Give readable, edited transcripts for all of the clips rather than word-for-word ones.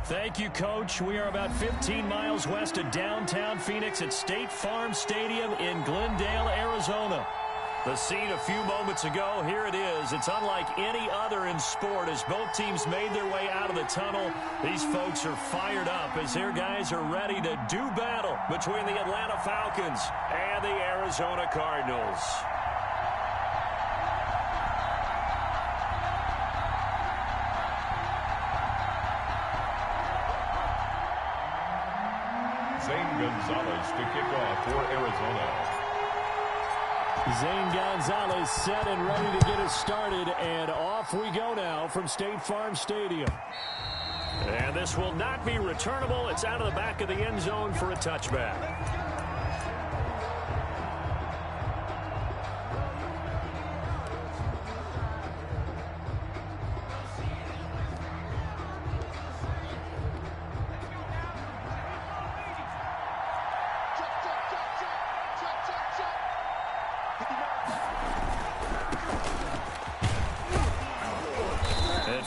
Thank you, Coach. We are about 15 miles west of downtown Phoenix at State Farm Stadium in Glendale, Arizona. The scene a few moments ago, here it is. It's unlike any other in sport as both teams made their way out of the tunnel. These folks are fired up as their guys are ready to do battle between the Atlanta Falcons and the Arizona Cardinals. Zane Gonzalez to kick off for Arizona. Zane Gonzalez set and ready to get us started, and off we go now from State Farm Stadium. And this will not be returnable. It's out of the back of the end zone for a touchback.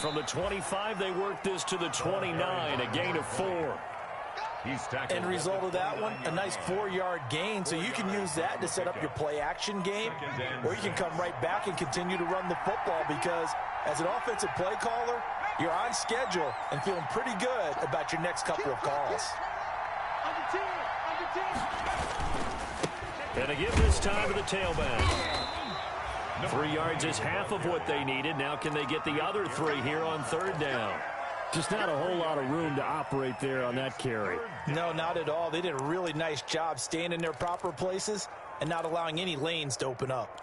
From the 25, they work this to the 29, a gain of 4. End result of that one, a nice 4-yard gain, so you can use that to set up your play-action game, or you can come right back and continue to run the football because as an offensive play caller, you're on schedule and feeling pretty good about your next couple of calls. And to give this time to the tailback. 3 yards is half of what they needed. Now can they get the other 3 here on third down? Just not a whole lot of room to operate there on that carry. No, not at all. They did a really nice job staying in their proper places and not allowing any lanes to open up.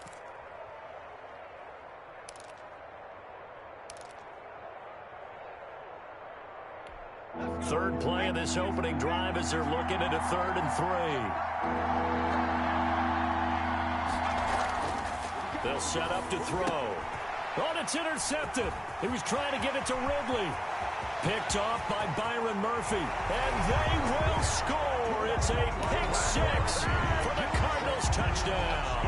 Third play of this opening drive as they're looking at a 3rd and 3. They'll set up to throw. Oh, it's intercepted. He was trying to get it to Ridley. Picked off by Byron Murphy. And they will score. It's a pick 6 for the Cardinals touchdown.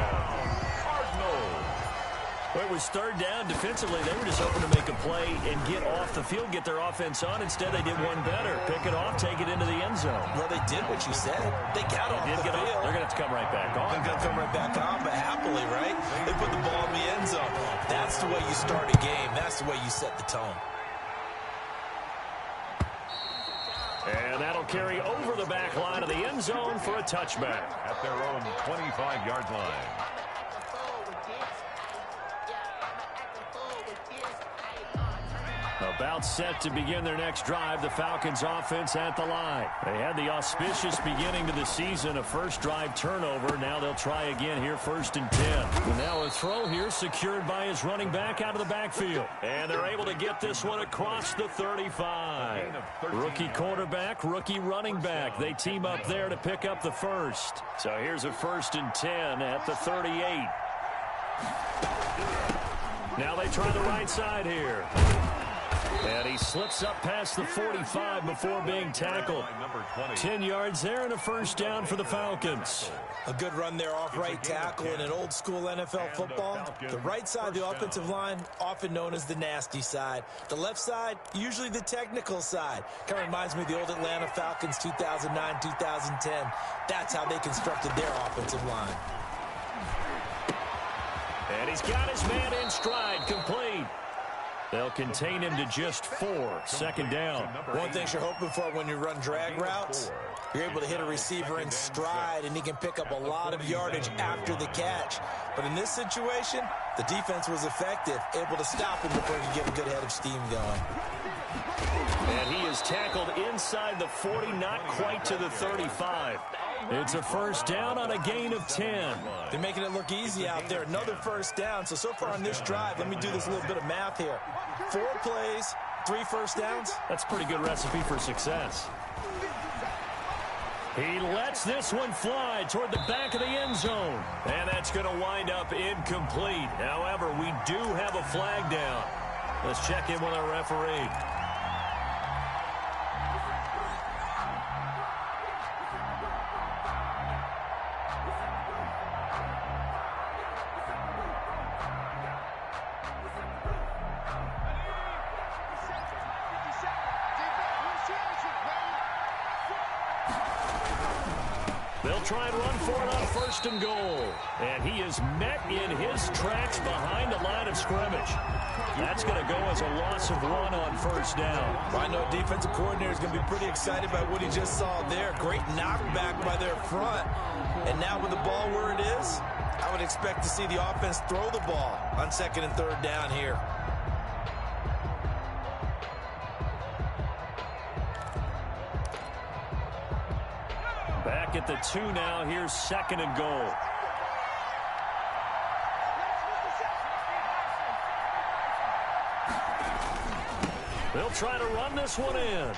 Well, it was 3rd down. Defensively, they were just hoping to make a play and get off the field, get their offense on. Instead, they did one better. Pick it off, take it into the end zone. Well, they did what you said. They got off the field. They're going to have to come right back on. They're going to come right back on, but happily, right? They put the ball in the end zone. That's the way you start a game. That's the way you set the tone. And that'll carry over the back line of the end zone for a touchback. At their own 25-yard line. About set to begin their next drive, the Falcons offense at the line. They had the auspicious beginning to the season, a first drive turnover. Now they'll try again here, 1st and 10. And now a throw here secured by his running back out of the backfield. And they're able to get this one across the 35. Rookie quarterback, rookie running back. They team up there to pick up the first. So here's a 1st and 10 at the 38. Now they try the right side here. And he slips up past the 45 before being tackled. 10 yards there and a 1st down for the Falcons. A good run there off right tackle in an old-school NFL football. The right side of the offensive line, often known as the nasty side. The left side, usually the technical side. Kind of reminds me of the old Atlanta Falcons 2009, 2010. That's how they constructed their offensive line. And he's got his man in stride, complete. They'll contain him to just 4. 2nd down. One thing you're hoping for when you run drag routes, you're able to hit a receiver in stride, and he can pick up a lot of yardage after the catch. But in this situation, the defense was effective, able to stop him before he could get a good head of steam going. And he is tackled inside the 40, not quite to the 35. It's a 1st down on a gain of 10. They're making it look easy out there. Another 1st down. So far on this drive, let me do this little bit of math here. 4 plays, 3 1st downs. That's a pretty good recipe for success. He lets this one fly toward the back of the end zone. And that's going to wind up incomplete. However, we do have a flag down. Let's check in with our referee. They'll try and run for it on first and goal. And he is met in his tracks behind the line of scrimmage. That's going to go as a loss of 1 on first down. Well, I know defensive coordinator is going to be pretty excited by what he just saw there. Great knockback by their front. And now with the ball where it is, I would expect to see the offense throw the ball on second and third down here. Back at the 2 now. Here's second and goal. They'll try to run this one in.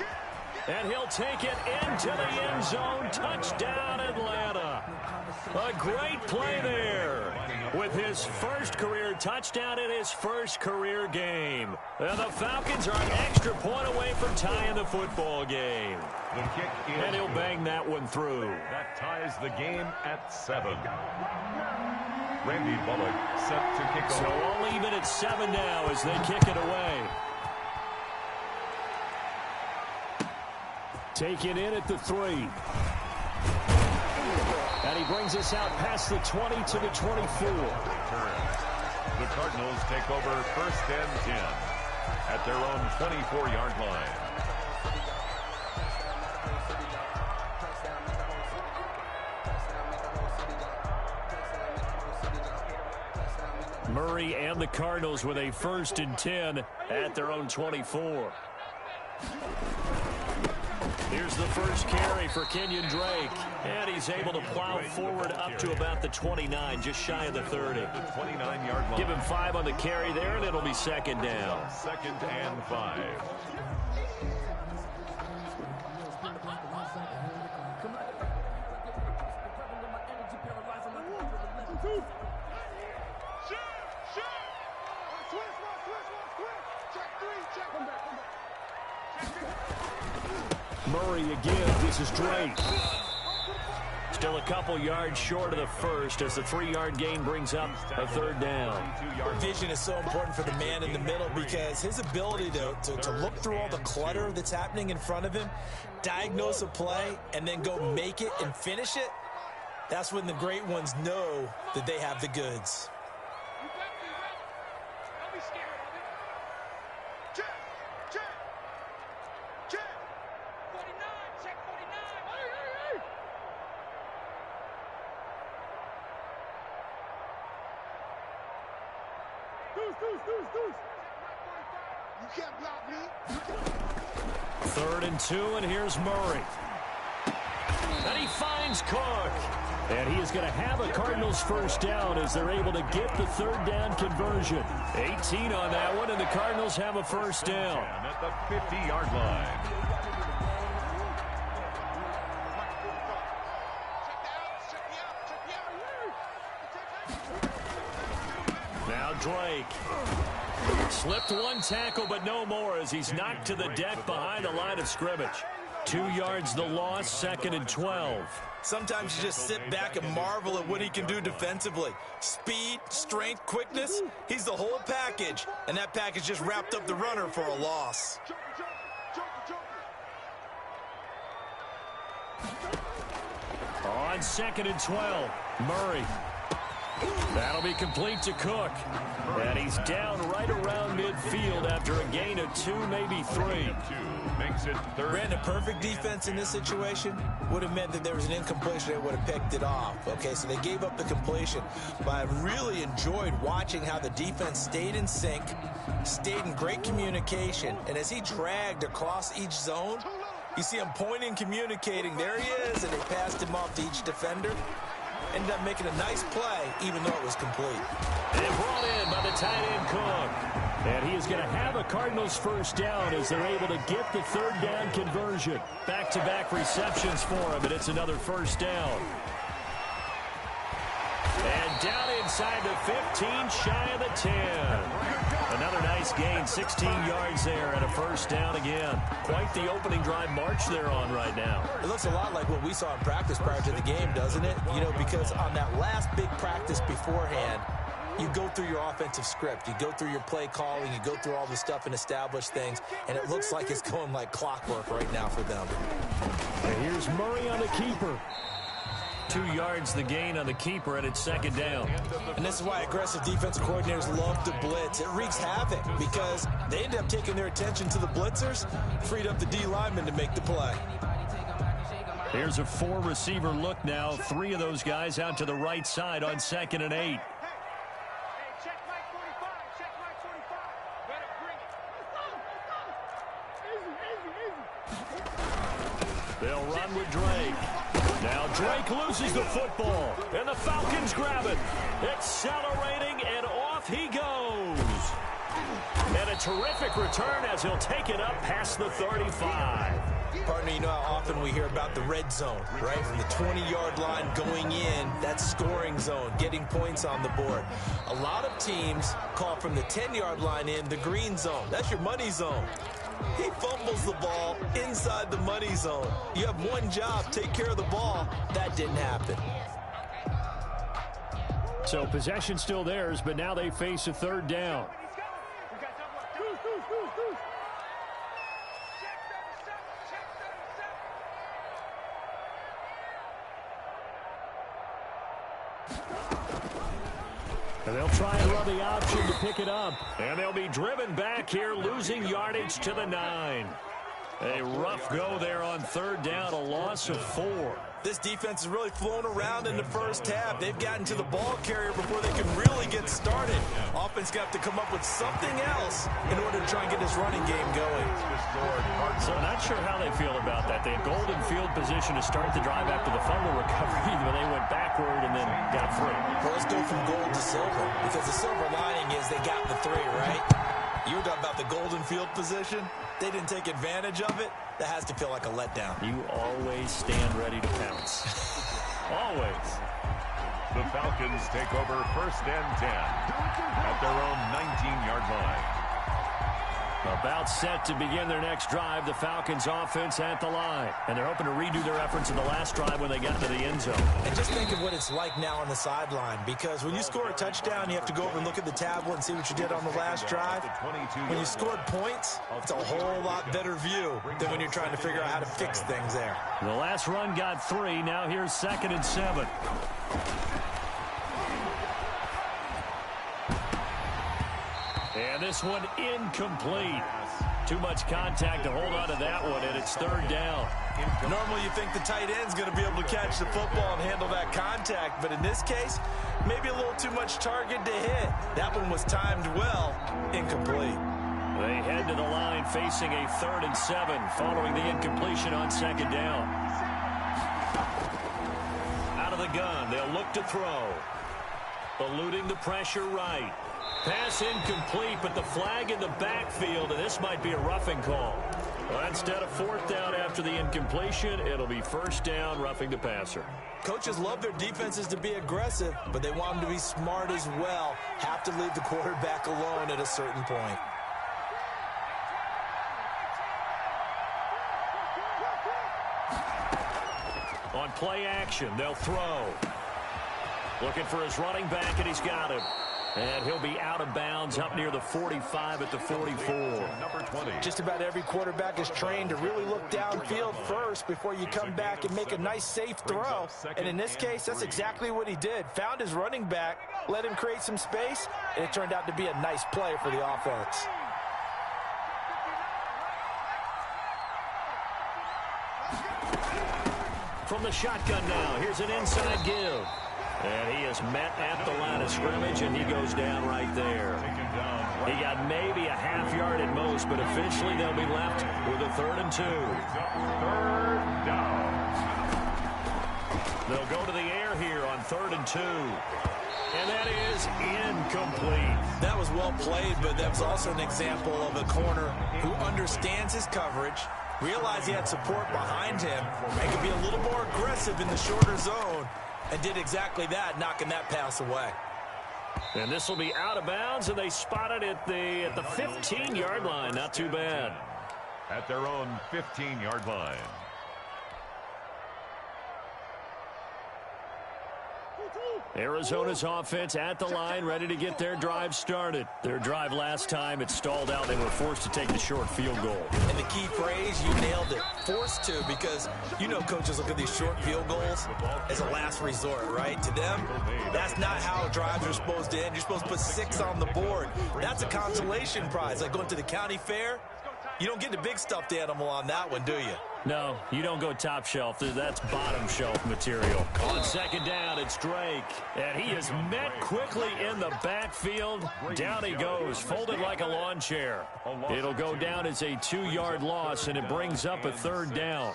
And he'll take it into the end zone. Touchdown, Atlanta. A great play there with his first career touchdown in his first career game. And the Falcons are an extra point away from tying the football game. The kick is and he'll bang that one through. That ties the game at 7. Randy Bullock set to kick off. So all even at 7 now as they kick it away. Taken in at the 3. And he brings us out past the 20 to the 24. The Cardinals take over first and 10 at their own 24-yard line. Murray and the Cardinals with a first and 10 at their own 24. Here's the first carry for Kenyon Drake. And he's able to plow forward up to about the 29, just shy of the 30. The 29-yard line. Give him 5 on the carry there, and it'll be second down. Second and 5. Murray again. This is Drake. Still a couple yards short of the first as the 3-yard gain brings up a third down. Vision is so important for the man in the middle because his ability to look through all the clutter that's happening in front of him, diagnose a play, and then go make it and finish it, that's when the great ones know that they have the goods. You can't block me. 3rd and 2, and here's Murray. And he finds Cook. And he is going to have a Cardinals first down as they're able to get the 3rd down conversion. 18 on that one, and the Cardinals have a first down. At the 50-yard line. Now Drake. Slipped one tackle, but no more as he's knocked to the deck behind the line of scrimmage. 2 yards the loss, 2nd and 12. Sometimes you just sit back and marvel at what he can do defensively. Speed, strength, quickness, he's the whole package. And that package just wrapped up the runner for a loss. On 2nd and 12, Murray. That'll be complete to Cook. And he's down right around midfield after a gain of 2, maybe 3. Makes it 3rd. Brandon, perfect defense in this situation would have meant that there was an incompletion. They would have picked it off. Okay, so they gave up the completion. But I really enjoyed watching how the defense stayed in sync, stayed in great communication. And as he dragged across each zone, you see him pointing, communicating. There he is, and they passed him off to each defender. Ended up making a nice play, even though it was complete. And brought in by the tight end Cook. And he is going to have a Cardinals first down as they're able to get the 3rd down conversion. Back-to-back receptions for him, and it's another first down. And down inside the 15, shy of the 10. Another nice gain, 16 yards there and a first down again. Quite the opening drive march they're on right now. It looks a lot like what we saw in practice prior to the game, doesn't it? You know, because on that last big practice beforehand, you go through your offensive script. You go through your play calling. You go through all the stuff and establish things. And it looks like it's going like clockwork right now for them. And here's Murray on the keeper. 2 yards the gain on the keeper, and it's second down. And this is why aggressive defensive coordinators love to blitz. It wreaks havoc because they end up taking their attention to the blitzers, freed up the D lineman to make the play. Here's a 4-receiver look now. 3 of those guys out to the right side on 2nd and 8. They'll run with Drake. Now Drake loses the football, and the Falcons grab it. Accelerating, and off he goes. And a terrific return as he'll take it up past the 35. Partner, you know how often we hear about the red zone, right? From the 20-yard line going in, that scoring zone, getting points on the board. A lot of teams call from the 10-yard line in the green zone. That's your money zone. He fumbles the ball inside the money zone. You have one job, take care of the ball. That didn't happen. So possession still theirs, but now they face a 3rd down. And they'll try and run the option to pick it up. And they'll be driven back here, losing yardage to the 9. A rough go there on 3rd down, a loss of 4. This defense has really flown around in the first half. They've gotten to the ball carrier before they can really get started. Offense got to come up with something else in order to try and get this running game going. So not sure how they feel about that. They had golden field position to start the drive after the fumble recovery, but they went backward and then got 3. Well, let's go from gold to silver, because the silver lining is they got the 3, right? You were talking about the golden field position. They didn't take advantage of it. That has to feel like a letdown. You always stand ready to pounce. Always. The Falcons take over 1st and 10 at their own 19-yard line. About set to begin their next drive, the Falcons offense at the line. And they're hoping to redo their efforts in the last drive when they got to the end zone. And just think of what it's like now on the sideline, because when you score a touchdown, you have to go over and look at the tablet and see what you did on the last drive. When you scored points, it's a whole lot better view than when you're trying to figure out how to fix things there. The last run got 3. Now here's 2nd and 7. And this one incomplete. Too much contact to hold on to that one, and it's 3rd down. Normally you think the tight end's going to be able to catch the football and handle that contact, but in this case, maybe a little too much target to hit. That one was timed well, incomplete. They head to the line facing a 3rd and 7 following the incompletion on 2nd down. Out of the gun, they'll look to throw. Eluding the pressure right. Pass incomplete, but the flag in the backfield, and this might be a roughing call. Well, instead of 4th down after the incompletion, it'll be 1st down, roughing the passer. Coaches love their defenses to be aggressive, but they want them to be smart as well. Have to leave the quarterback alone at a certain point. On play action, they'll throw. Looking for his running back, and he's got him. And he'll be out of bounds up near the 45 at the 44. Number 20. Just about every quarterback is trained to really look downfield first before you come back and make a nice, safe throw. And in this case, that's exactly what he did. Found his running back, let him create some space, and it turned out to be a nice play for the offense. From the shotgun now, here's an inside give. And he is met at the line of scrimmage, and he goes down right there. He got maybe a half yard at most, but officially they'll be left with a 3rd and 2. 3rd down. They'll go to the air here on 3rd and 2. And that is incomplete. That was well played, but that was also an example of a corner who understands his coverage, realized he had support behind him, and could be a little more aggressive in the shorter zone, and did exactly that, knocking that pass away. And this will be out of bounds, and they spot it at the 15-yard line. Not too bad. At their own 15-yard line. Arizona's offense at the line, ready to get their drive started. Their drive last time, it stalled out. They were forced to take the short field goal. And the key phrase, you nailed it. Forced to, because you know coaches look at these short field goals as a last resort, right? To them, that's not how drives are supposed to end. You're supposed to put 6 on the board. That's a consolation prize. Like going to the county fair, you don't get the big stuffed animal on that one, do you? No, you don't go top shelf. That's bottom shelf material. On second down, it's Drake. And he is met quickly in the backfield. Down he goes, folded like a lawn chair. It'll go down as a 2-yard loss, and it brings up a third down.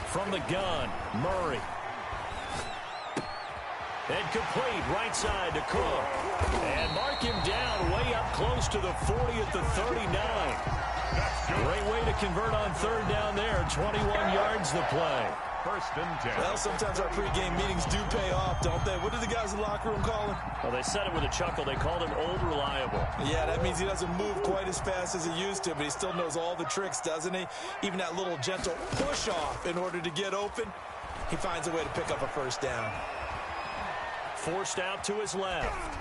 From the gun, Murray. And complete, right side to Cook. And mark him down way up close to the 40 at the 39. Great way to convert on third down there. 21 yards the play. First and 10. Well, sometimes our pregame meetings do pay off, don't they? What did the guys in the locker room call him? Well, they said it with a chuckle. They called him Old Reliable. Yeah, that means he doesn't move quite as fast as he used to, but he still knows all the tricks, doesn't he? Even that little gentle push-off in order to get open. He finds a way to pick up a first down. Forced out to his left.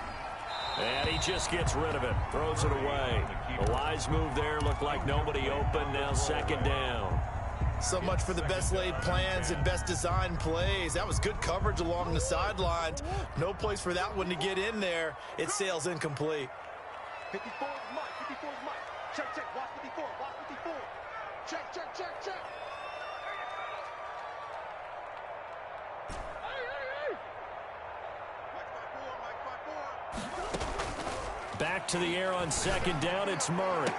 And he just gets rid of it. Throws it away. A wise move there. Looked like nobody open. Now second down. So much for the best laid plans and best designed plays. That was good coverage along the sidelines. No place for that one to get in there. It sails incomplete. 54 is Mike. 54 is Mike. Check, check. Watch 54. Watch 54. Check, check, check, check. Back to the air on second down. It's Murray.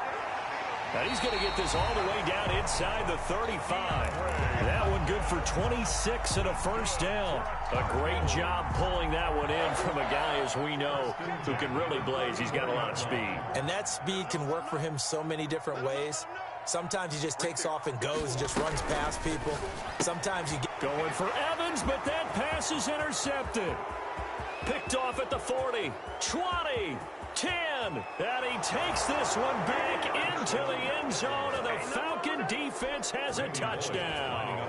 Now he's going to get this all the way down inside the 35. That one good for 26 and a first down. A great job pulling that one in from a guy, as we know, who can really blaze. He's got a lot of speed. And that speed can work for him so many different ways. Sometimes he just takes off and goes and just runs past people. Sometimes you get going for Evans, but that pass is intercepted. Picked off at the 40, 20, 10, and he takes this one back into the end zone, and the Falcon defense has a touchdown.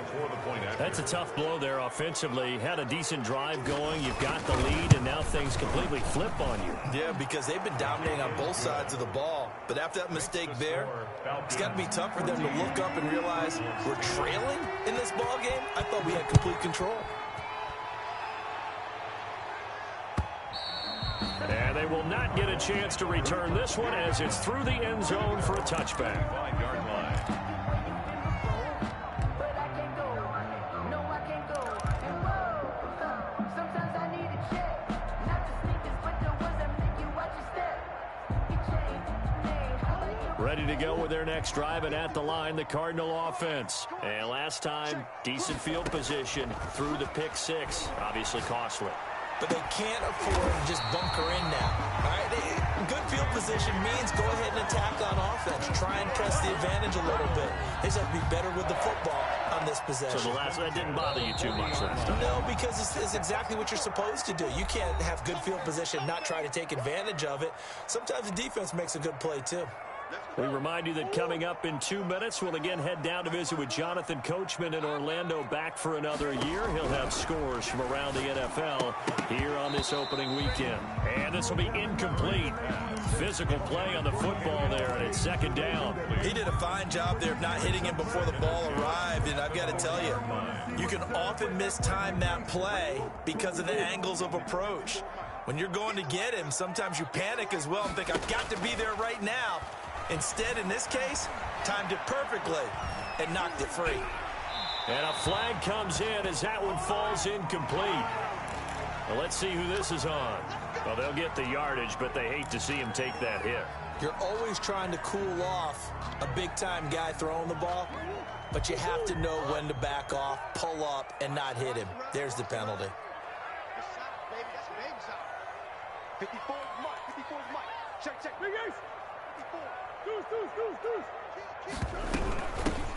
That's a tough blow there offensively. Had a decent drive going. You've got the lead, and now things completely flip on you. Yeah, because they've been dominating on both sides of the ball. But after that mistake there, it's got to be tough for them to look up and realize we're trailing in this ball game. I thought we had complete control. And they will not get a chance to return this one as it's through the end zone for a touchback. 5-yard line. Ready to go with their next drive, and at the line, the Cardinal offense. And last time, decent field position through the pick six. Obviously costly. But they can't afford to just bunker in now. All right, good field position means go ahead and attack on offense. Try and press the advantage a little bit. They just have to be better with the football on this possession. So that didn't bother you too much last time? No, because it's exactly what you're supposed to do. You can't have good field position, not try to take advantage of it. Sometimes the defense makes a good play, too. We remind you that coming up in 2 minutes, we'll again head down to visit with Jonathan Coachman in Orlando, back for another year. He'll have scores from around the NFL here on this opening weekend. And this will be incomplete. Physical play on the football there, and it's second down. He did a fine job there of not hitting him before the ball arrived, and I've got to tell you, you can often mistime that play because of the angles of approach. When you're going to get him, sometimes you panic as well and think, I've got to be there right now. Instead, in this case, timed it perfectly and knocked it free. And a flag comes in as that one falls incomplete. Well, let's see who this is on. Well, they'll get the yardage, but they hate to see him take that hit. You're always trying to cool off a big-time guy throwing the ball, but you have to know when to back off, pull up, and not hit him. There's the penalty. 54 is Mike. 54 is Mike. Check, check. Big Ace. 54. Deuce.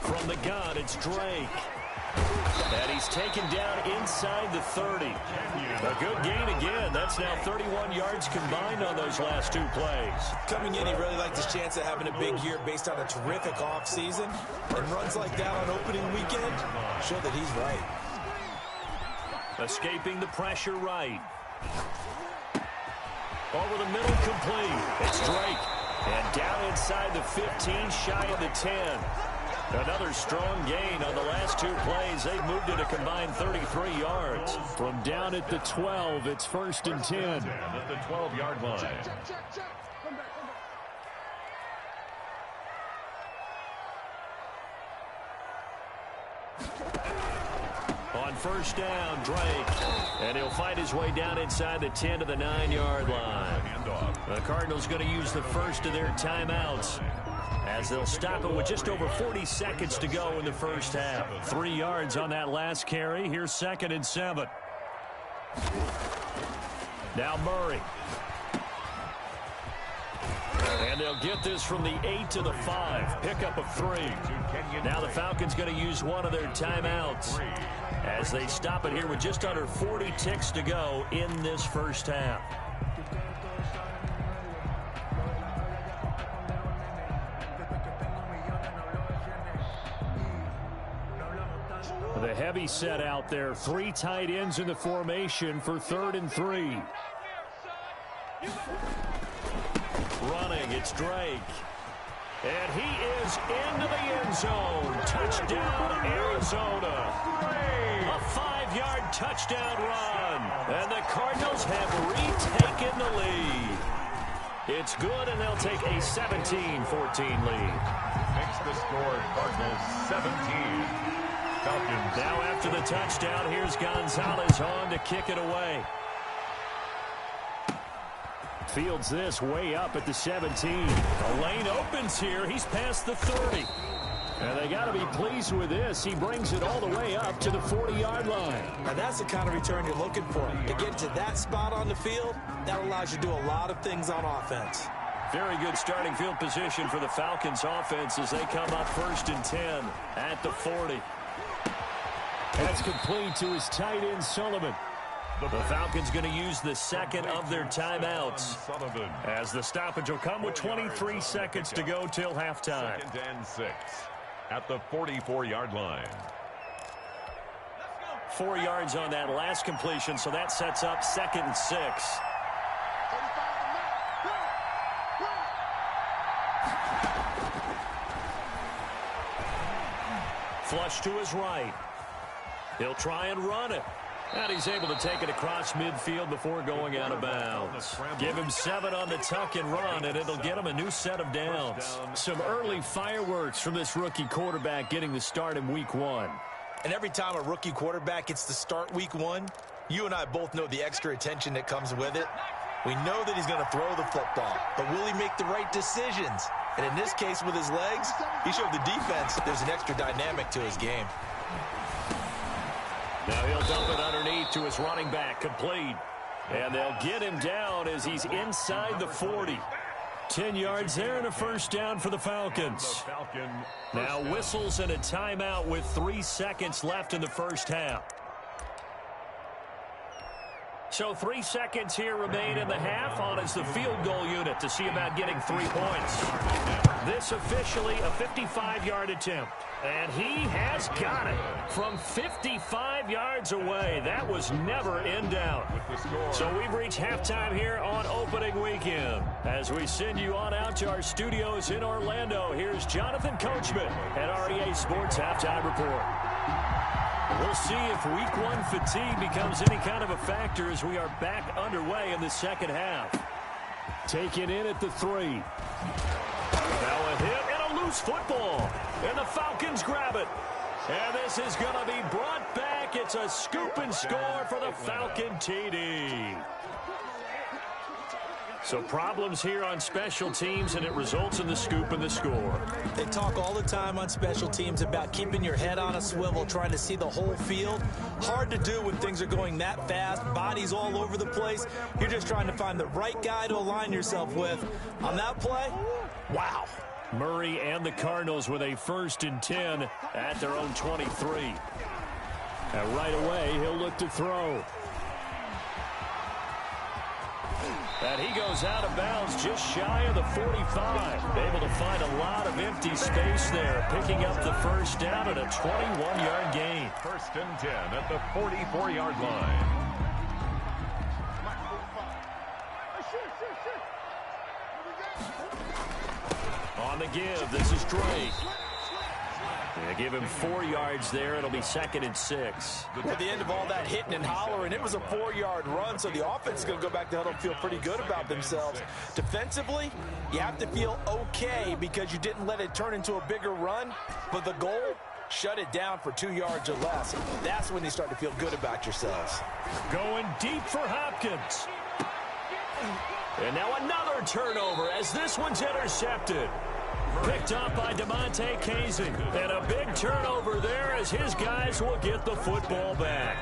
From the gun, it's Drake. And he he's taken down inside the 30. A good gain again. That's now 31 yards combined on those last 2 plays. Coming in, he really liked his chance of having a big year based on a terrific offseason. And runs like that on opening weekend show that he's right. Escaping the pressure right. Over the middle, complete. It's Drake. And down inside the 15, shy of the 10. Another strong gain on the last 2 plays. They've moved it a combined 33 yards. From down at the 12, it's 1st and 10. At the 12-yard line. On 1st down, Drake. And he'll fight his way down inside the 10 to the 9-yard line. The Cardinals going to use the first of their timeouts, as they'll stop it with just over 40 seconds to go in the first half. 3 yards on that last carry. Here's 2nd and 7. Now Murray. And they'll get this from the 8 to the 5. Pickup of 3. Now the Falcons going to use one of their timeouts as they stop it here with just under 40 ticks to go in this first half. The heavy set out there. 3 tight ends in the formation for 3rd and 3. Running, it's Drake. And he is into the end zone. Touchdown, Arizona. A 5-yard touchdown run. And the Cardinals have retaken the lead. It's good, and they'll take a 17-14 lead. Makes the score Cardinals 17. Falcons. Now after the touchdown, here's Gonzalez on to kick it away. Fields this way up at the 17. The lane opens here. He's past the 30. And they got to be pleased with this. He brings it all the way up to the 40-yard line. And that's the kind of return you're looking for. To get to that spot on the field, that allows you to do a lot of things on offense. Very good starting field position for the Falcons offense as they come up 1st and 10 at the 40. That's complete to his tight end, Sullivan. The Falcons going to use the 2nd of their timeouts, as the stoppage will come with 23 seconds to go till halftime. 2nd and 6 at the 44-yard line. 4 yards on that last completion, so that sets up 2nd and 6. Flush to his right. He'll try and run it. And he's able to take it across midfield before going out of bounds. Give him 7 on the tuck and run, and it'll get him a new set of downs. Some early fireworks from this rookie quarterback getting the start in week 1. And every time a rookie quarterback gets to start week 1, you and I both know the extra attention that comes with it. We know that he's going to throw the football, but will he make the right decisions? And in this case, with his legs, he showed the defense there's an extra dynamic to his game. Now he'll dump it underneath to his running back, complete. And they'll get him down as he's inside the 40. 10 yards there and a 1st down for the Falcons. Now whistles and a timeout with 3 seconds left in the first half. So 3 seconds here remain in the half on as the field goal unit to see about getting 3 points. This officially a 55-yard attempt. And he has got it from 55 yards away. That was never in doubt. So we've reached halftime here on opening weekend. As we send you on out to our studios in Orlando, here's Jonathan Coachman at REA Sports Halftime Report. We'll see if week 1 fatigue becomes any kind of a factor as we are back underway in the second half. Taken in at the 3. Now a hit and a loose football. And the Falcons grab it. And this is going to be brought back. It's a scoop and score for the Falcon TD. So problems here on special teams, and it results in the scoop and the score. They talk all the time on special teams about keeping your head on a swivel, trying to see the whole field. Hard to do when things are going that fast, bodies all over the place. You're just trying to find the right guy to align yourself with. On that play, wow. Murray and the Cardinals with a 1st and 10 at their own 23. And right away, he'll look to throw. And he goes out of bounds just shy of the 45. Able to find a lot of empty space there, picking up the first down at a 21-yard gain. First and 10 at the 44-yard line. On the give, this is Drake. They give him 4 yards there. It'll be 2nd and 6. At the end of all that hitting and hollering, it was a 4-yard run, so the offense is going to go back to huddle and feel pretty good about themselves. Defensively, you have to feel okay because you didn't let it turn into a bigger run, but the goal, shut it down for 2 yards or less. That's when you start to feel good about yourselves. Going deep for Hopkins. And now another turnover as this one's intercepted. Picked up by DeMonte Casey. And a big turnover there as his guys will get the football back.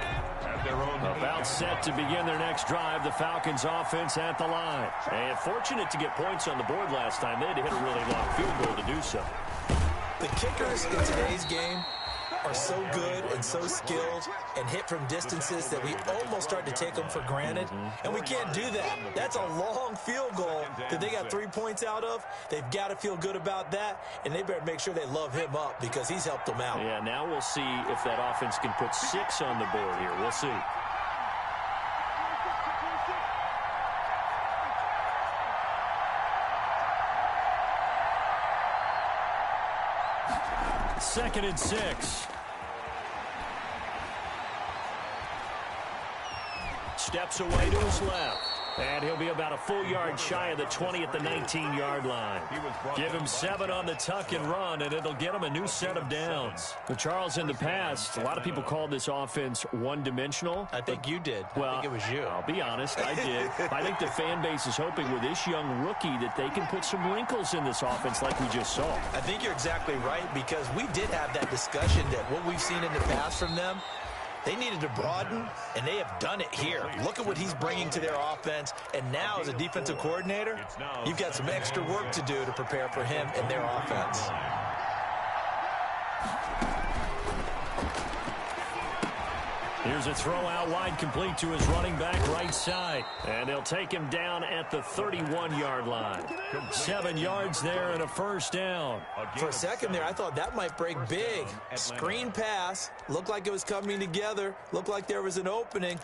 About set to begin their next drive, the Falcons offense at the line. And fortunate to get points on the board last time. They had to hit a really long field goal to do so. The kickers in today's game are so good and so skilled and hit from distances that we almost start to take them for granted. And we can't do that. That's a long field goal that they got 3 points out of. They've got to feel good about that, and they better make sure they love him up because he's helped them out. Yeah, now we'll see if that offense can put 6 on the board here. We'll see. Second and 6. Steps away to his left. And he'll be about a full yard shy of the 20 at the 19-yard line. Give him 7 on the tuck and run, and it'll get him a new set of downs. Well, Charles, in the past, a lot of people called this offense one-dimensional. I think you did. Well, I think it was you. I'll be honest, I did. I think the fan base is hoping with this young rookie that they can put some wrinkles in this offense like we just saw. I think you're exactly right because we did have that discussion that what we've seen in the past from them, they needed to broaden, and they have done it here. Look at what he's bringing to their offense, and now as a defensive coordinator, you've got some extra work to do to prepare for him and their offense. Here's a throw out wide, complete to his running back right side. And they'll take him down at the 31-yard line. 7 yards there and a first down. For a second there, I thought that might break big. Screen pass, looked like it was coming together, looked like there was an opening.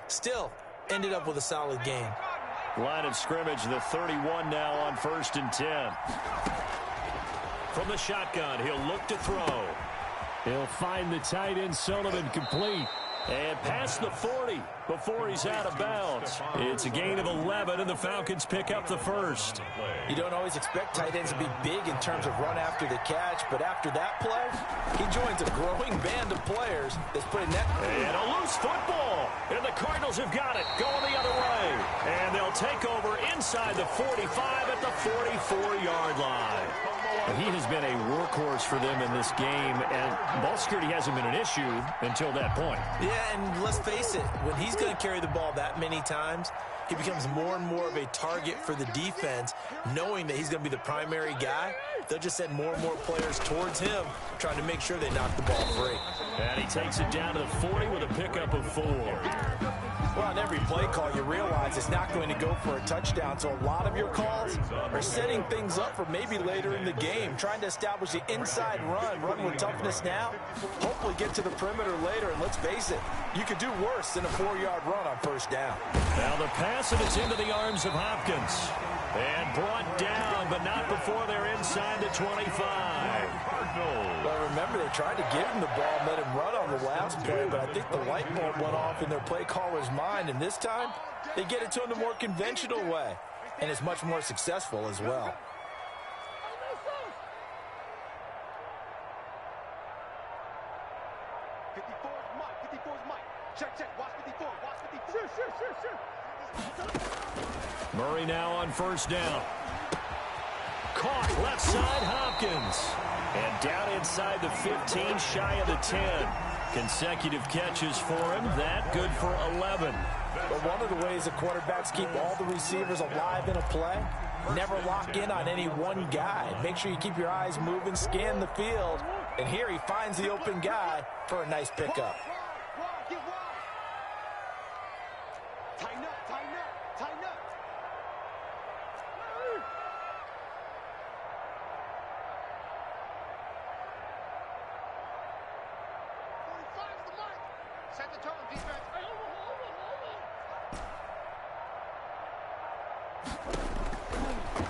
Still, ended up with a solid gain. Line of scrimmage, the 31 now on 1st and 10. From the shotgun, he'll look to throw. He'll find the tight end Sullivan complete. And past the 40 before he's out of bounds. It's a gain of 11, and the Falcons pick up the first. You don't always expect tight ends to be big in terms of run after the catch, but after that play, he joins a growing band of players that's putting that. And a loose football. And the Cardinals have got it, going the other way. And they'll take over inside the 45 at the 44-yard line. He has been a workhorse for them in this game, and ball security hasn't been an issue until that point. Yeah, and let's face it, when he's going to carry the ball that many times, he becomes more and more of a target for the defense, knowing that he's going to be the primary guy. They'll just send more and more players towards him, trying to make sure they knock the ball free. And he takes it down to the 40 with a pickup of 4. Well, on every play call, you realize it's not going to go for a touchdown, so a lot of your calls are setting things up for maybe later in the game, trying to establish the inside run with toughness now, hopefully get to the perimeter later, and let's face it, you could do worse than a 4-yard run on 1st down. Now the pass, and it's into the arms of Hopkins. And brought down, but not before they're inside the 25. Well, remember, they tried to give him the ball and let him run on the last play, but I think the light bulb went off in their play caller's mind, and this time they get it to him the more conventional way, and it's much more successful as well. Murray now on 1st down. Caught left side, Hopkins. And down inside the 15, shy of the 10. Consecutive catches for him. That good for 11. But one of the ways the quarterbacks keep all the receivers alive in a play, never lock in on any one guy. Make sure you keep your eyes moving, scan the field. And here he finds the open guy for a nice pickup. Set the tone, defense.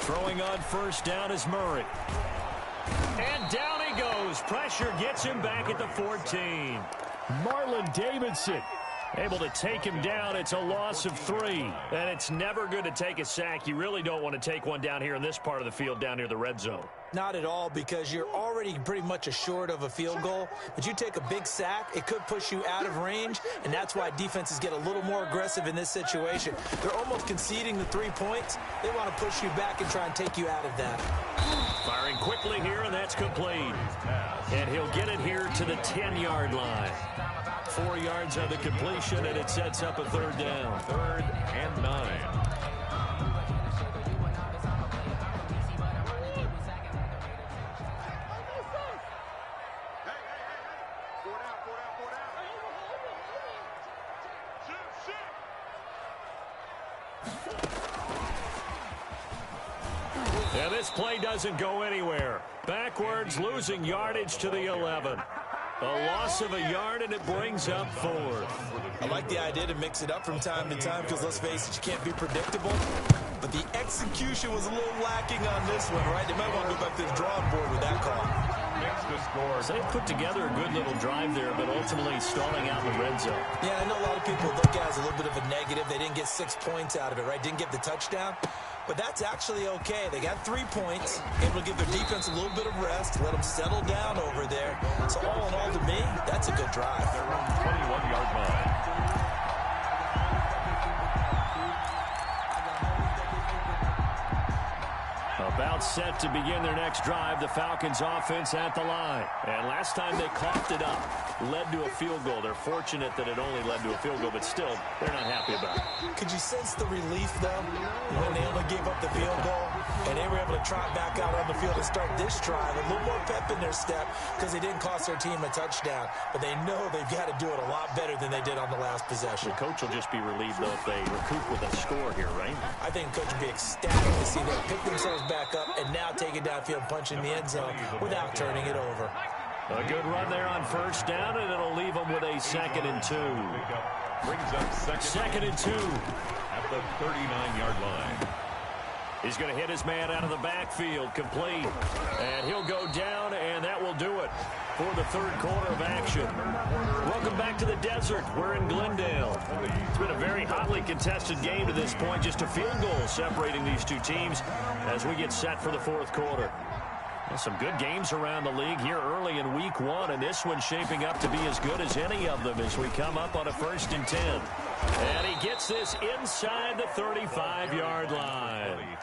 Throwing on first down is Murray. And down he goes. Pressure gets him back at the 14. Marlon Davidson able to take him down. It's a loss of 3. And it's never good to take a sack. You really don't want to take one down here in this part of the field down near the red zone. Not at all, because you're already pretty much assured of a field goal. But you take a big sack, it could push you out of range, and that's why defenses get a little more aggressive in this situation. They're almost conceding the 3 points. They want to push you back and try and take you out of that. Firing quickly here, and that's complete. And he'll get it here to the 10-yard line. 4 yards on the completion, and it sets up a third down. 3rd and 9. And this play doesn't go anywhere. Backwards, losing yardage to the 11. A loss of a yard, and it brings up 4th. I like the idea to mix it up from time to time because, let's face it, you can't be predictable. But the execution was a little lacking on this one, right? They might want to go back to the drawing board with that call. So they put together a good little drive there, but ultimately stalling out in the red zone. Yeah, I know a lot of people look at it as a little bit of a negative. They didn't get 6 points out of it, right? Didn't get the touchdown. But that's actually okay. They got 3 points, able to give their defense a little bit of rest, let them settle down over there. So all in all, to me, that's a good drive. Their own 21-yard line. About set to begin their next drive, the Falcons offense at the line. And last time they coughed it up, led to a field goal. They're fortunate that it only led to a field goal, but still, they're not happy about it. Could you sense the relief, though, when they only gave up the field goal and they were able to trot back out on the field and start this drive? A little more pep in their step because they didn't cost their team a touchdown, but they know they've got to do it a lot better than they did on the last possession. The coach will just be relieved, though, if they recoup with a score here, right? I think the coach will be ecstatic to see them pick themselves back up and now take it downfield, punch in the end zone without turning it over. A good run there on first down, and it'll leave them with a 2nd and 2. Brings up second and 2. at the 39-yard line. He's going to hit his man out of the backfield, complete. And he'll go down, and that will do it for the 3rd quarter of action. Welcome back to the desert. We're in Glendale. It's been a very hotly contested game to this point. Just a field goal separating these two teams as we get set for the 4th quarter. Well, some good games around the league here early in week 1, and this one's shaping up to be as good as any of them as we come up on a 1st and 10. And he gets this inside the 35-yard line.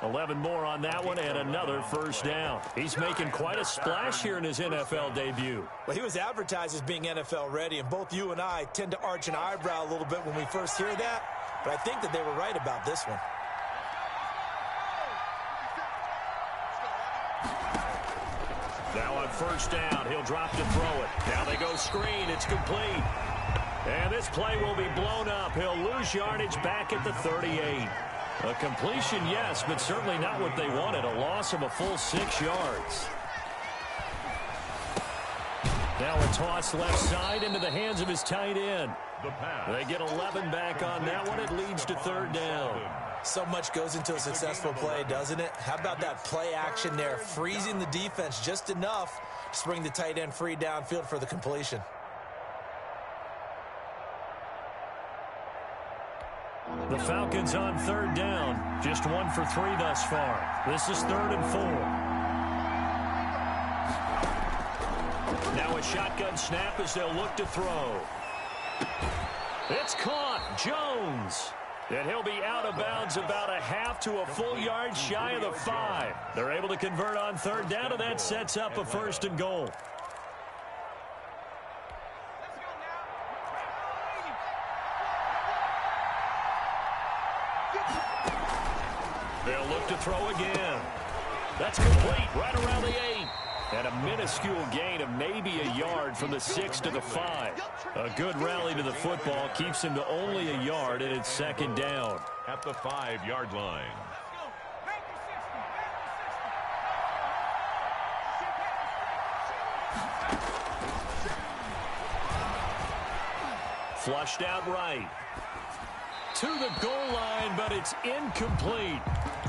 11 more on that one, and another first down. He's making quite a splash here in his NFL debut. Well, he was advertised as being NFL ready, and both you and I tend to arch an eyebrow a little bit when we first hear that, but I think that they were right about this one. Now on first down, he'll drop to throw it. Now they go screen. It's complete. And this play will be blown up. He'll lose yardage back at the 38. A completion, yes, but certainly not what they wanted. A loss of a full 6 yards. Now a toss left side into the hands of his tight end. They get 11 back on that one. It leads to 3rd down. So much goes into a successful play, doesn't it? How about that play action there, freezing the defense just enough to bring the tight end free downfield for the completion. The Falcons on 3rd down. Just 1 for 3 thus far. This is 3rd and 4. Now a shotgun snap as they'll look to throw. It's caught. Jones. And he'll be out of bounds about a half to a full yard shy of the 5. They're able to convert on 3rd down, and that sets up a 1st and goal. They'll look to throw again. That's complete right around the 8. And a minuscule gain of maybe a yard from the 6 to the 5. A good rally to the football keeps him to only a yard, and it's 2nd down. At the 5-yard line. Flushed out right. To the goal line, but it's incomplete.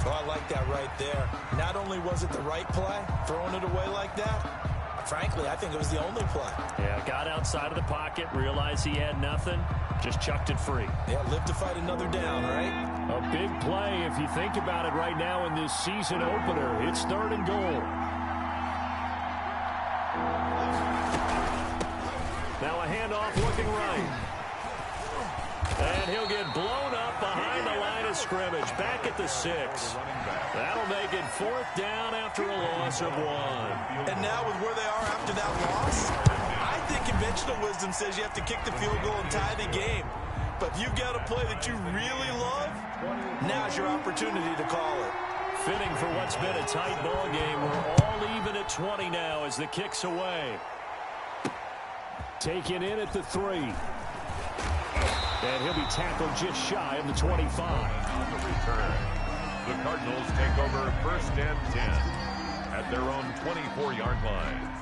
Oh, I like that right there. Not only was it the right play, throwing it away like that, frankly, I think it was the only play. Yeah, got outside of the pocket, realized he had nothing, just chucked it free. Yeah, live to fight another down, right? A big play if you think about it right now in this season opener. It's 3rd and goal. Now a handoff looking right. And he'll get blown up behind the line of scrimmage. Back at the 6. That'll make it 4th down after a loss of 1. And now with where they are after that loss, I think conventional wisdom says you have to kick the field goal and tie the game. But if you've got a play that you really love, now's your opportunity to call it. Fitting for what's been a tight ball game. We're all even at 20 now as the kick's away. Taken in at the 3. And he'll be tackled just shy of the 25. On the return, the Cardinals take over 1st and 10 at their own 24-yard line.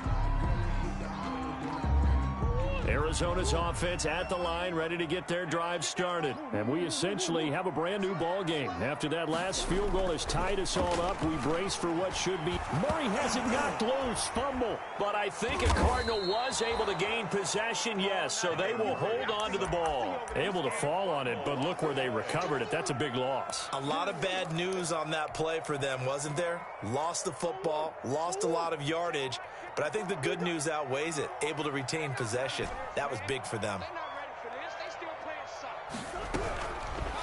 Arizona's offense at the line, ready to get their drive started. And we essentially have a brand-new ball game. After that last field goal has tied us all up, we brace for what should be. Murray has it knocked loose, fumble. But I think a Cardinal was able to gain possession, yes, so they will hold on to the ball. Able to fall on it, but look where they recovered it. That's a big loss. A lot of bad news on that play for them, wasn't there? Lost the football, lost a lot of yardage. But I think the good news outweighs it. Able to retain possession. That was big for them.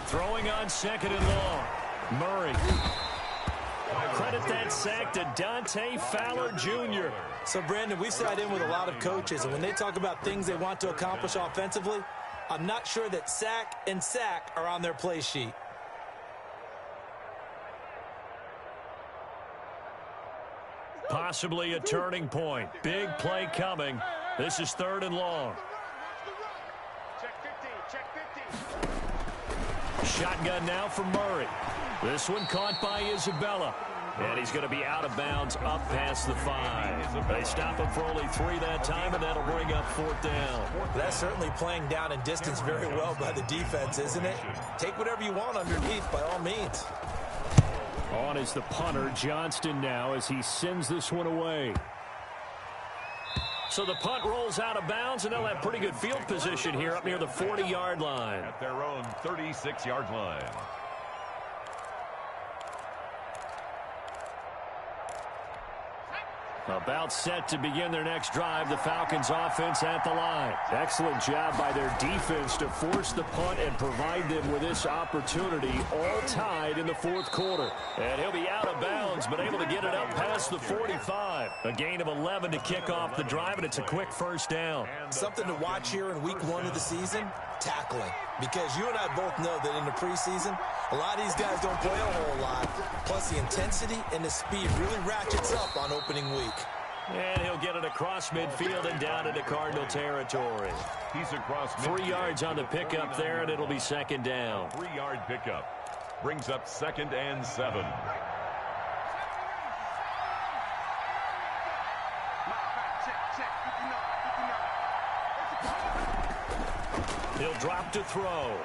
Throwing on 2nd and long. Murray. Credit that sack to Dante Fowler Jr. So, Brandon, we've sat in with a lot of coaches, and when they talk about things they want to accomplish offensively, I'm not sure that sack and sack are on their play sheet. Possibly a turning point. Big play coming. This is 3rd and long. Shotgun now for Murray. This one caught by Isabella. And he's going to be out of bounds up past the 5. They stop him for only 3 that time, and that'll bring up 4th down. That's certainly playing down in distance very well by the defense, isn't it? Take whatever you want underneath by all means. On is the punter, Johnston, now as he sends this one away. So the punt rolls out of bounds, and they'll have pretty good field position here up near the 40-yard line. At their own 36-yard line. About set to begin their next drive. The Falcons offense at the line. Excellent job by their defense to force the punt and provide them with this opportunity, all tied in the 4th quarter. And he'll be out of bounds, but able to get it up past the 45. A gain of 11 to kick off the drive, and it's a quick 1st down. Something to watch here in week 1 of the season, tackling. Because you and I both know that in the preseason, a lot of these guys don't play a whole lot. Plus, the intensity and the speed really ratchets up on opening week. And he'll get it across midfield and down into Cardinal territory. He's across 3 yards on the pickup there, and it'll be 2nd down. 3-yard pickup. Brings up 2nd and 7. He'll drop to throw.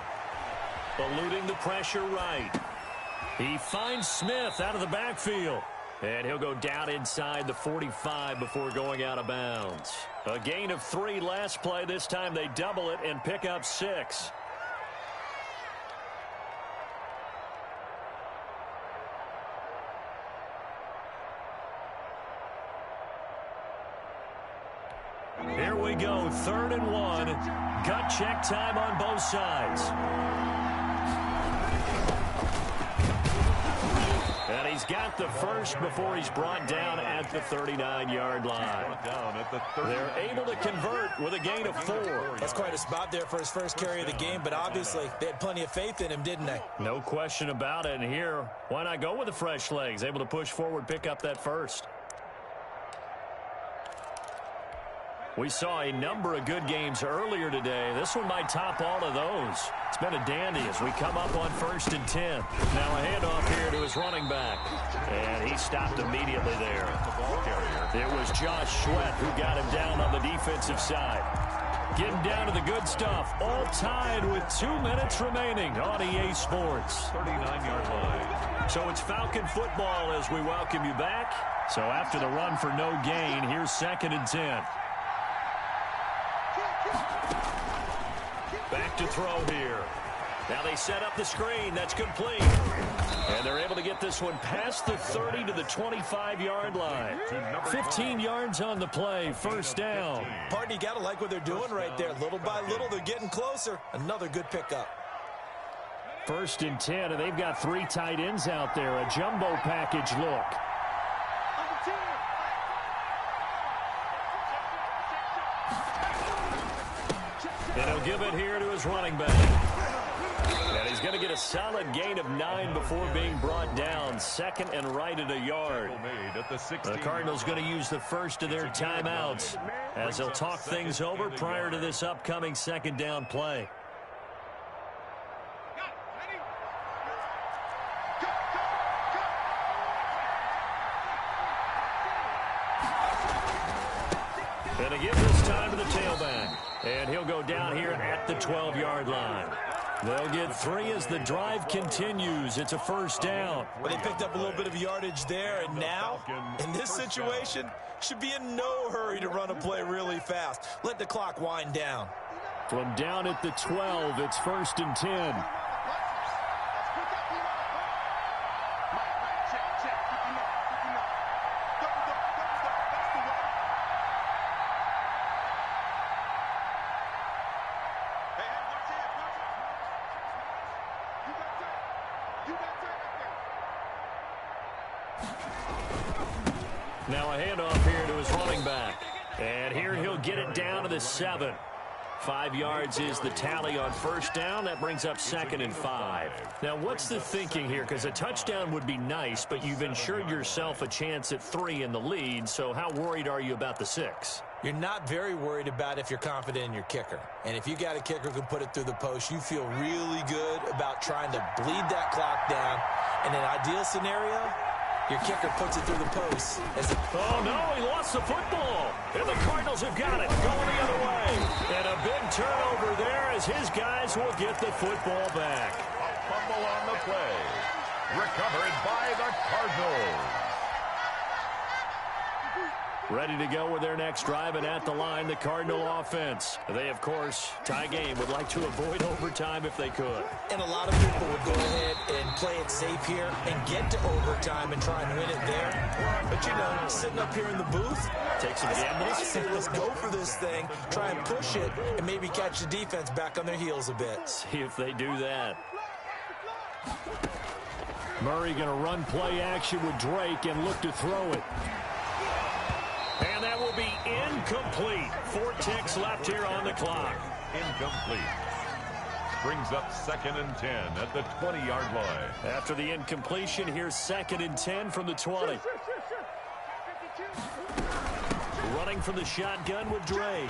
Eluding the pressure right. He finds Smith out of the backfield. And he'll go down inside the 45 before going out of bounds. A gain of 3 last play. This time they double it and pick up 6. Here we go, 3rd and 1. Gut check time on both sides. And he's got the first before he's brought down at the 39-yard line. They're able to convert with a gain of 4. That's quite a spot there for his first carry of the game, but obviously they had plenty of faith in him, didn't they? No question about it. And here, why not go with the fresh legs? Able to push forward, pick up that first. We saw a number of good games earlier today. This one might top all of those. It's been a dandy as we come up on 1st and 10. Now a handoff here to his running back. And he stopped immediately there. It was Josh Sweat who got him down on the defensive side. Getting down to the good stuff. All tied with 2 minutes remaining on EA Sports. 39-yard line. So it's Falcon football as we welcome you back. So after the run for no gain, here's 2nd and 10. Back to throw here. Now they set up the screen. That's complete. And they're able to get this one past the 30 to the 25-yard line. 15 yards on the play. First down. Partner, you got to like what they're doing right there. Little by little, they're getting closer. Another good pickup. 1st and 10, and they've got 3 tight ends out there. A jumbo package look. And he'll give it here to his running back. And he's going to get a solid gain of 9 before being brought down. 2nd and right at a yard. The Cardinals going to use the first of their timeouts as they'll talk things over prior to this upcoming 2nd down play. And again this time to the tailback. And he'll go down here at the 12-yard line. They'll get 3 as the drive continues. It's a first down. Well, they picked up a little bit of yardage there, and now, in this situation, should be in no hurry to run a play really fast. Let the clock wind down. From down at the 12, it's 1st and 10. Now a handoff here to his running back. And here he'll get it down to the 7. 5 yards is the tally on first down. That brings up 2nd and 5. Now, what's the thinking here? Because a touchdown would be nice, but you've ensured yourself a chance at 3 in the lead. So how worried are you about the 6? You're not very worried about if you're confident in your kicker. And if you got a kicker who can put it through the post, you feel really good about trying to bleed that clock down. In an ideal scenario, your kicker puts it through the post. Oh, no, he lost the football. And the Cardinals have got it going the other way. And a big turnover there as his guys will get the football back. A fumble on the play. Recovered by the Cardinals. Ready to go with their next drive, and at the line, the Cardinal offense. They, of course, tie game, would like to avoid overtime if they could. And a lot of people would go ahead and play it safe here and get to overtime and try and win it there. But, you know, sitting up here in the booth, take some gambles. I say, let's go for this thing, try and push it, and maybe catch the defense back on their heels a bit. See if they do that. Murray going to run play action with Drake and look to throw it. And that will be incomplete. 4 ticks left here on the clock. Incomplete. Brings up 2nd and 10 at the 20-yard line. After the incompletion, here's 2nd and 10 from the 20. Running from the shotgun with Drake.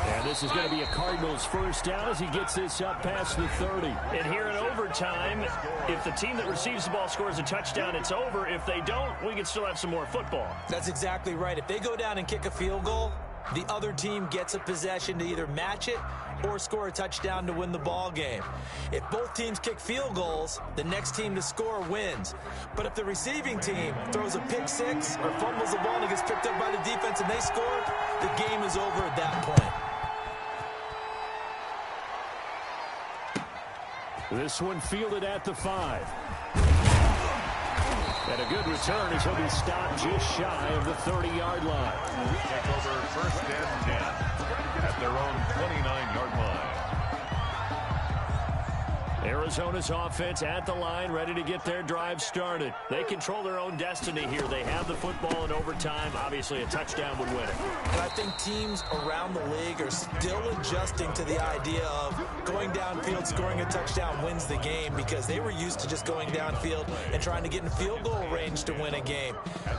And this is going to be a Cardinals first down as he gets this up past the 30. And here in overtime, if the team that receives the ball scores a touchdown, it's over. If they don't, we can still have some more football. That's exactly right. If they go down and kick a field goal, the other team gets a possession to either match it or score a touchdown to win the ball game. If both teams kick field goals, the next team to score wins. But if the receiving team throws a pick 6 or fumbles the ball and it gets picked up by the defense and they score, the game is over at that point. This one fielded at the 5. And a good return as he'll be stopped just shy of the 30-yard line. Take over 1st and 10 at their own 29-yard line. Arizona's offense at the line, ready to get their drive started. They control their own destiny here. They have the football in overtime. Obviously, a touchdown would win it. And I think teams around the league are still adjusting to the idea of going downfield, scoring a touchdown wins the game, because they were used to just going downfield and trying to get in field goal range to win a game.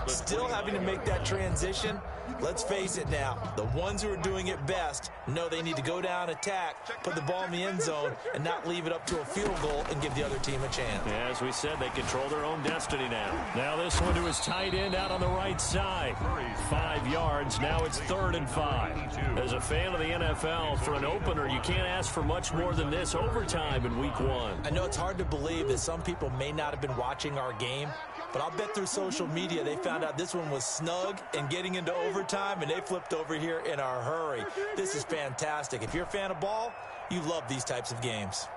Still having to make that transition. Let's face it now, the ones who are doing it best know they need to go down, attack, put the ball in the end zone, and not leave it up to a field goal and give the other team a chance. Yeah, as we said, they control their own destiny now. Now this one to his tight end out on the right side. 5 yards. Now it's 3rd and 5. As a fan of the NFL, for an opener, you can't ask for much more than this overtime in week 1. I know it's hard to believe that some people may not have been watching our game, but I'll bet through social media they found out this one was snug and getting into overtime, and they flipped over here in a hurry. This is fantastic. If you're a fan of ball, you love these types of games.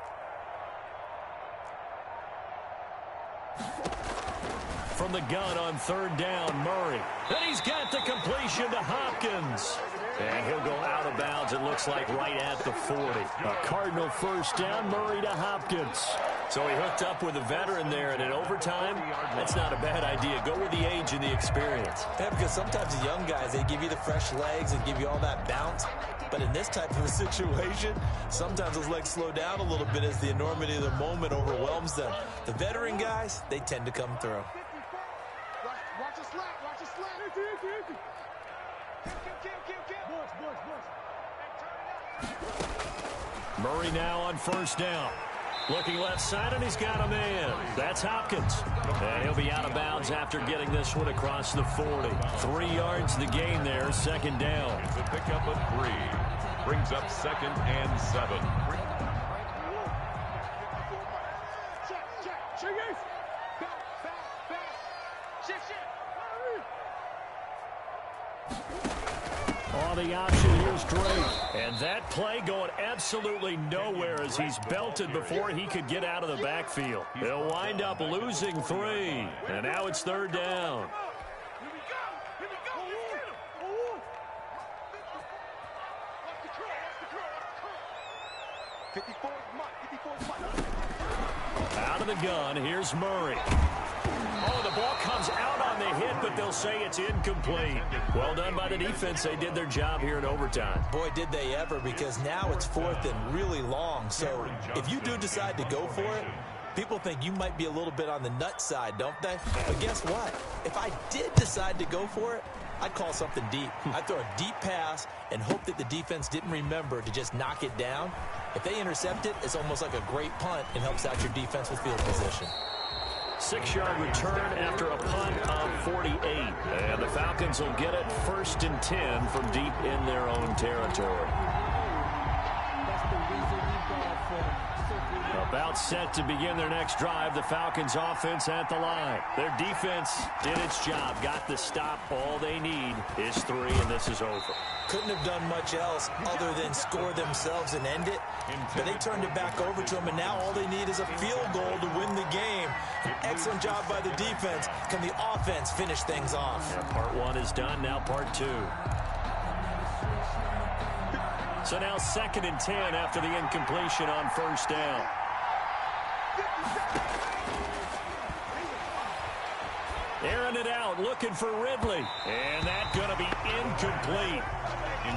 From the gun on 3rd down, Murray. And he's got the completion to Hopkins. And he'll go out of bounds, it looks like, right at the 40. A Cardinal 1st down, Murray to Hopkins. So he hooked up with a veteran there, and in overtime, that's not a bad idea. Go with the age and the experience. Yeah, because sometimes the young guys, they give you the fresh legs and give you all that bounce. But in this type of a situation, sometimes those legs slow down a little bit as the enormity of the moment overwhelms them. The veteran guys, they tend to come through. Watch a slant. Watch a slant. Murray now on 1st down. Looking left side, and he's got a man. That's Hopkins. And he'll be out of bounds after getting this one across the 40. 3 yards the gain there, 2nd down. It's a pickup of 3. Brings up 2nd and 7. On the option, here's Drake. And that play going absolutely nowhere as he's belted before he could get out of the backfield. He'll wind up losing 3. And now it's 3rd down. Out of the gun, here's Murray. Oh, the ball comes out on the hit, but they'll say it's incomplete. Well done by the defense. They did their job here in overtime. Boy, did they ever, because now it's 4th and really long. So if you do decide to go for it, people think you might be a little bit on the nut side, don't they? But guess what? If I did decide to go for it, I'd call something deep. I'd throw a deep pass and hope that the defense didn't remember to just knock it down. If they intercept it, it's almost like a great punt and helps out your defense with field position. 6-yard return after a punt of 48. And the Falcons will get it 1st and 10 from deep in their own territory. About set to begin their next drive, the Falcons offense at the line. Their defense did its job, got the stop. All they need is 3, and this is over. Couldn't have done much else other than score themselves and end it. But they turned it back over to them, and now all they need is a field goal to win the game. An excellent job by the defense. Can the offense finish things off? Yeah, part 1 is done, now part 2. So now 2nd and 10 after the incompletion on 1st down. Airing it out, looking for Ridley. And that's going to be incomplete.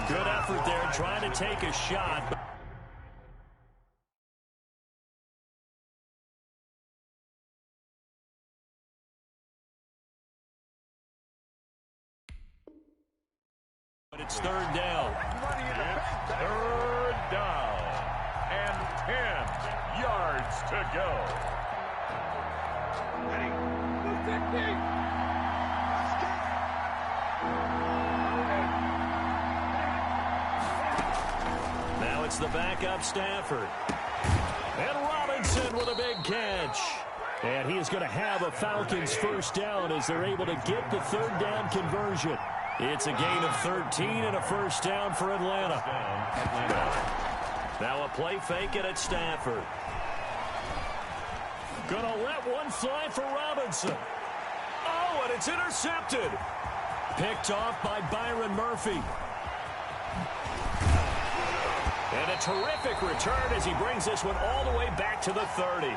Good effort there, trying to take a shot. But it's 3rd down. It's 3rd down. And 10 yards to go. Now it's the backup Stafford. And Robinson with a big catch. And he is going to have a Falcons 1st down as they're able to get the 3rd down conversion. It's a gain of 13 and a 1st down for Atlanta. Now a play fake it at Stafford. Gonna let one fly for Robinson. Oh, and it's intercepted. Picked off by Byron Murphy. And a terrific return as he brings this one all the way back to the 30.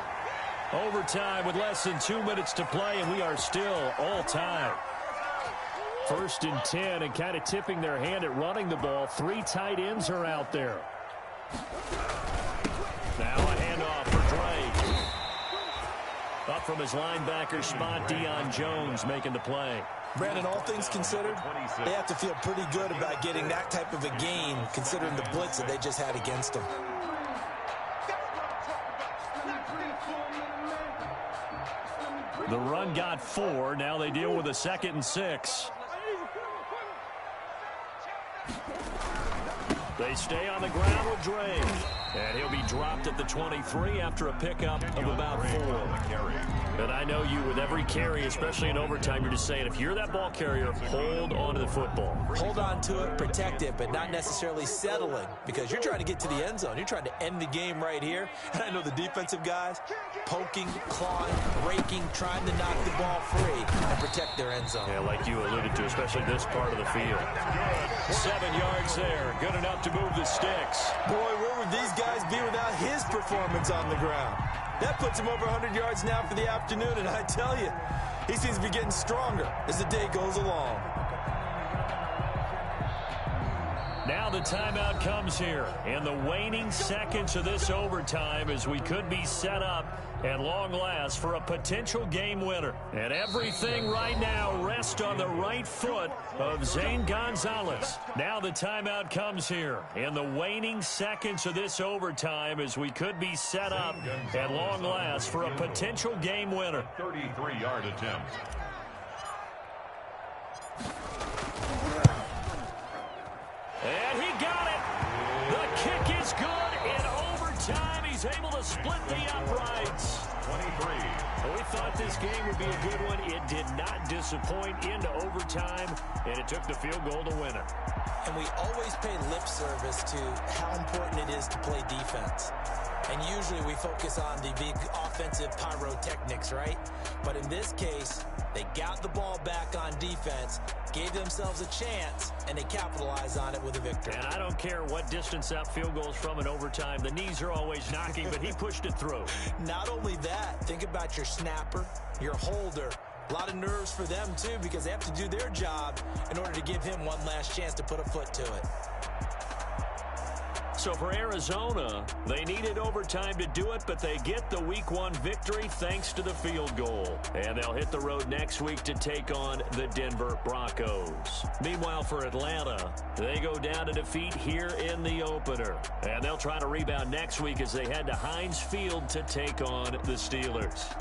Overtime with less than 2 minutes to play, and we are still all tied. 1st and 10, and kind of tipping their hand at running the ball. 3 tight ends are out there. Now a handoff for Drake. Up from his linebacker spot, Deion Jones making the play. Brandon, all things considered, they have to feel pretty good about getting that type of a gain, considering the blitz that they just had against them. The run got 4. Now they deal with a 2nd and 6. They stay on the ground with Dre. And he'll be dropped at the 23 after a pickup of about 4. And I know you, with every carry, especially in overtime, you're just saying, if you're that ball carrier, hold on to the football. Hold on to it, protect it, but not necessarily settling, because you're trying to get to the end zone. You're trying to end the game right here. And I know the defensive guys poking, clawing, raking, trying to knock the ball free and protect their end zone. Yeah, like you alluded to, especially this part of the field. 7 yards there. Good enough to move the sticks. Boy, where would these guys be without his performance on the ground? That puts him over 100 yards now for the afternoon, and I tell you, he seems to be getting stronger as the day goes along. Now the timeout comes here in the waning seconds of this overtime, as we could be set up at long last for a potential game winner. And everything right now rests on the right foot of Zane Gonzalez. Now the timeout comes here in the waning seconds of this overtime, as we could be set up at long last for a potential game winner. 33-yard attempt. And he got it. The kick is good in overtime. He's able to split the uprights. 23. We thought this game would be a good one. It did not disappoint into overtime, and it took the field goal to win it. And we always pay lip service to how important it is to play defense. And usually we focus on the big offensive pyrotechnics, right? But in this case, they got the ball back on defense, gave themselves a chance, and they capitalized on it with a victory. And I don't care what distance that field goal is from in overtime. The knees are always knocking, but he pushed it through. Not only that, think about your snapper, your holder. A lot of nerves for them, too, because they have to do their job in order to give him one last chance to put a foot to it. So for Arizona, they needed overtime to do it, but they get the Week 1 victory thanks to the field goal. And they'll hit the road next week to take on the Denver Broncos. Meanwhile, for Atlanta, they go down to defeat here in the opener. And they'll try to rebound next week as they head to Heinz Field to take on the Steelers.